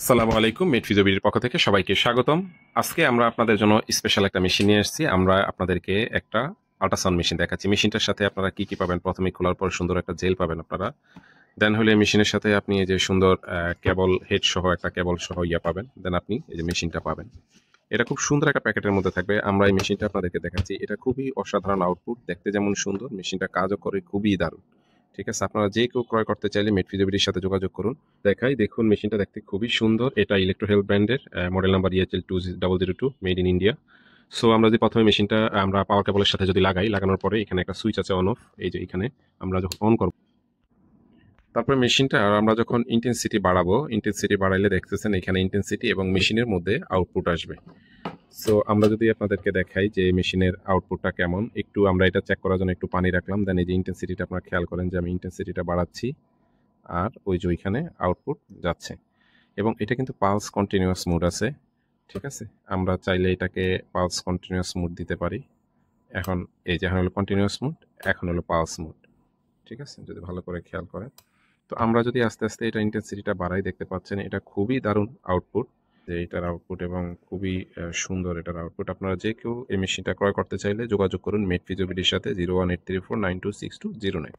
আসসালামু আলাইকুম, মিট ফিজিওবিডির পক্ষ থেকে সবাইকে স্বাগতম। আজকে আমরা আপনাদের জন্য স্পেশাল একটা মেশিন নিয়ে এসেছি। আমরা আপনাদেরকে একটা আল্ট্রাসাউন্ড মেশিন দেখাচ্ছি। মেশিনটার সাথে আপনারা কি কি পাবেন? প্রথমে খোলার পর সুন্দর একটা জেল পাবেন আপনারা। দেন হলে মেশিনের সাথে আপনি এই যে সুন্দর কেবল হেড সহ একটা কেবল সহ ইয়া পাবেন। দেন আপনি এই যে মেশিনটা পাবেন। এটা খুব সুন্দর একটা প্যাকেটের মধ্যে থাকবে। আমরা এই মেশিনটা আপনাদেরকে দেখাচ্ছি। এটা খুবই অসাধারণ আউটপুট, দেখতে যেমন সুন্দর, মেশিনটা কাজও করে খুবই দারুণ। ঠিক আছে, আপনারা যে কেউ ক্রয় করতে চাইলে মেট ফিজিওবিডির সাথে যোগাযোগ করুন। দেখাই দেখুন, মেশিনটা দেখতে খুবই সুন্দর। এটা ইলেকট্রো হেলথ ব্র্যান্ডের, model number EHL 2002, made in India. So আমরা যদি প্রথমে মেশিনটা আমরা পাওয়ার কেবলের সাথে যদি লাগানোর পরে এখানে একটা সুইচ আছে অন অফ, এই যে এখানে আমরা যখন অন করব, তারপরে মেশিনটা আমরা যখন ইন্টেন্সিটি বাড়াবো, ইন্টেন্সিটি বাড়াইলে দেখতেছেন এখানে ইন্টেন্সিটি এবং মেশিনের মধ্যে আউটপুট আসবে। সো আমরা যদি আপনাদেরকে দেখাই যে মেশিনের আউটপুটটা কেমন, একটু আমরা এটা চেক করার জন্য একটু পানি রাখলাম। দেন এই যে ইন্টেন্সিটিটা আপনারা খেয়াল করেন যে আমি ইন্টেন্সিটিটা বাড়াচ্ছি, আর ওই যে ওইখানে আউটপুট যাচ্ছে। এবং এটা কিন্তু পালস কন্টিনিউয়াস মোড আছে। ঠিক আছে, আমরা চাইলে এটাকে পালস কন্টিনিউয়াস মোড দিতে পারি। এখন এই যে এখন হলো কন্টিনিউয়াস মোড, এখন হলো পালস মোড। ঠিক আছে, যদি ভালো করে খেয়াল করেন। তো আমরা যদি আস্তে আস্তে এটা ইন্টেন্সিটিটা বাড়াই, দেখতে পাচ্ছেন এটা খুবই দারুণ আউটপুট, যে এটার আউটপুট এবং খুবই সুন্দর এটার আউটপুট। আপনারা যে কেউ এই মেশিনটা ক্রয় করতে চাইলে যোগাযোগ করুন মেট ফিজিওবিডির সাথে 01834926209।